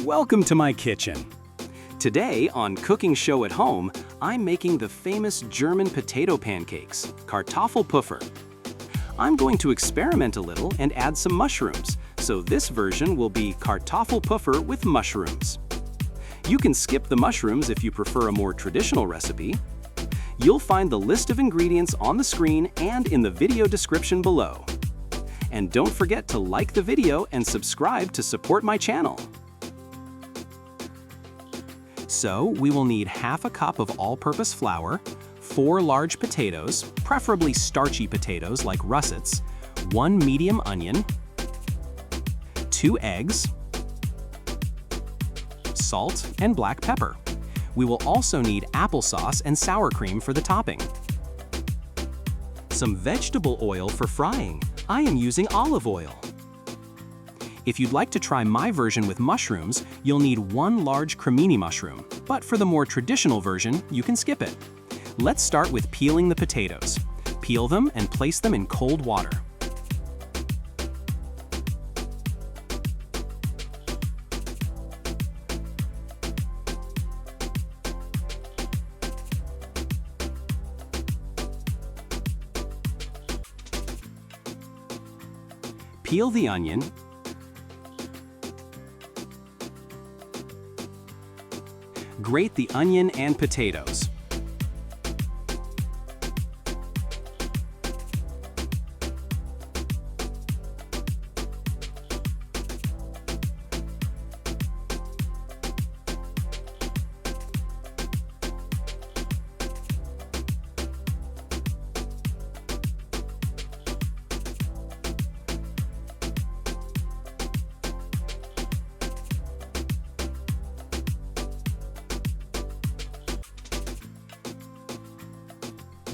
Welcome to my kitchen. Today on Cooking Show at Home, I'm making the famous German potato pancakes, Kartoffelpuffer. I'm going to experiment a little and add some mushrooms, so this version will be Kartoffelpuffer with mushrooms. You can skip the mushrooms if you prefer a more traditional recipe. You'll find the list of ingredients on the screen and in the video description below. And don't forget to like the video and subscribe to support my channel. So, we will need half a cup of all-purpose flour, 4 large potatoes, preferably starchy potatoes like russets, 1 medium onion, 2 eggs, salt, and black pepper. We will also need applesauce and sour cream for the topping. Some vegetable oil for frying. I am using olive oil. If you'd like to try my version with mushrooms, you'll need 1 large cremini mushroom, but for the more traditional version, you can skip it. Let's start with peeling the potatoes. Peel them and place them in cold water. Peel the onion, grate the onion and potatoes.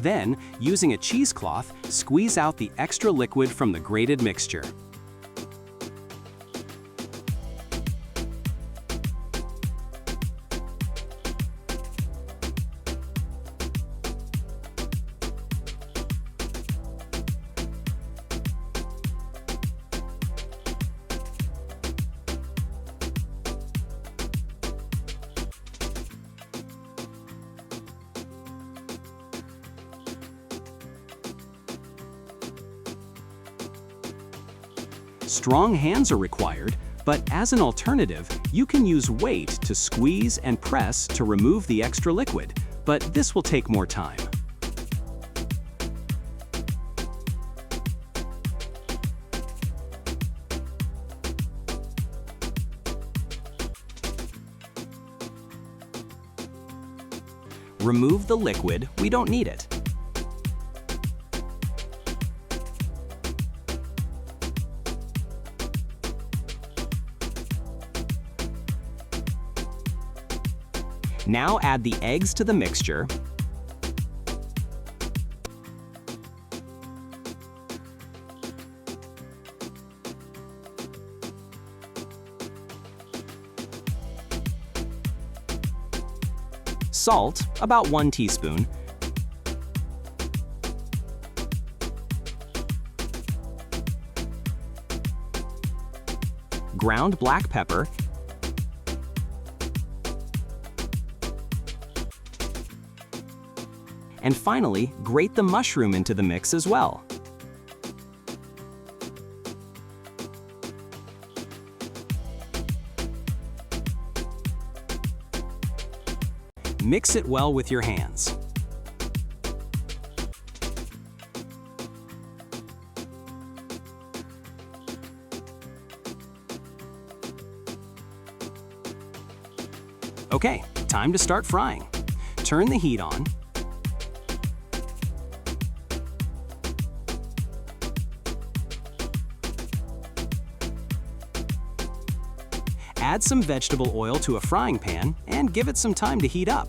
Then, using a cheesecloth, squeeze out the extra liquid from the grated mixture. Strong hands are required, but as an alternative, you can use weight to squeeze and press to remove the extra liquid, but this will take more time. Remove the liquid, we don't need it. Now add the eggs to the mixture. Salt, about 1 teaspoon. Ground black pepper. And finally, grate the mushroom into the mix as well. Mix it well with your hands. Okay, time to start frying. Turn the heat on. Add some vegetable oil to a frying pan and give it some time to heat up.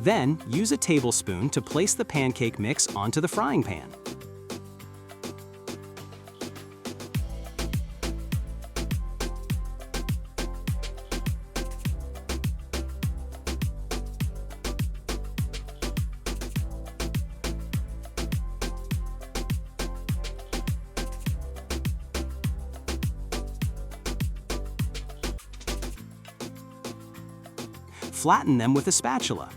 Then, use a tablespoon to place the pancake mix onto the frying pan. flatten them with a spatula.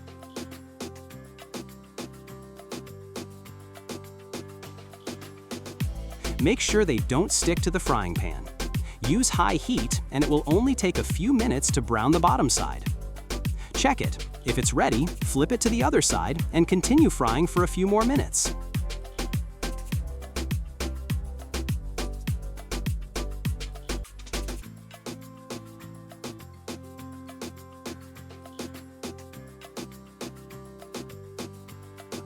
Make sure they don't stick to the frying pan. Use high heat, and it will only take a few minutes to brown the bottom side. Check it. If it's ready, flip it to the other side and continue frying for a few more minutes.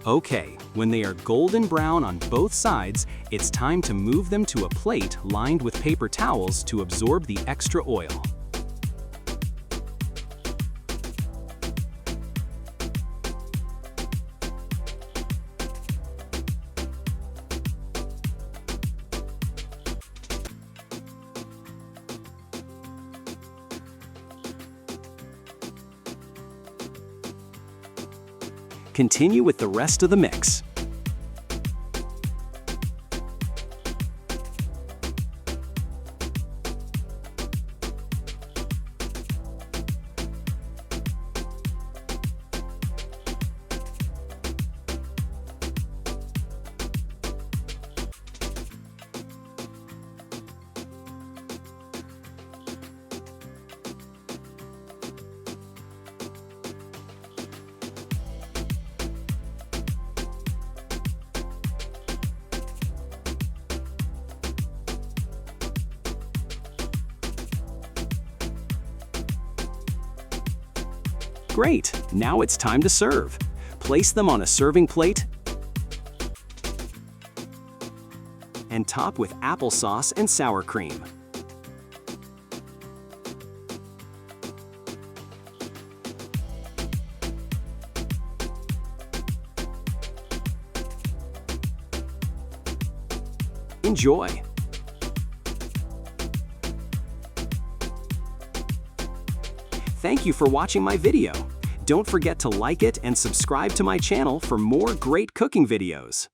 Okay, when they are golden brown on both sides, it's time to move them to a plate lined with paper towels to absorb the extra oil. Continue with the rest of the mix. Great! Now it's time to serve. Place them on a serving plate and top with applesauce and sour cream. Enjoy! Thank you for watching my video. Don't forget to like it and subscribe to my channel for more great cooking videos.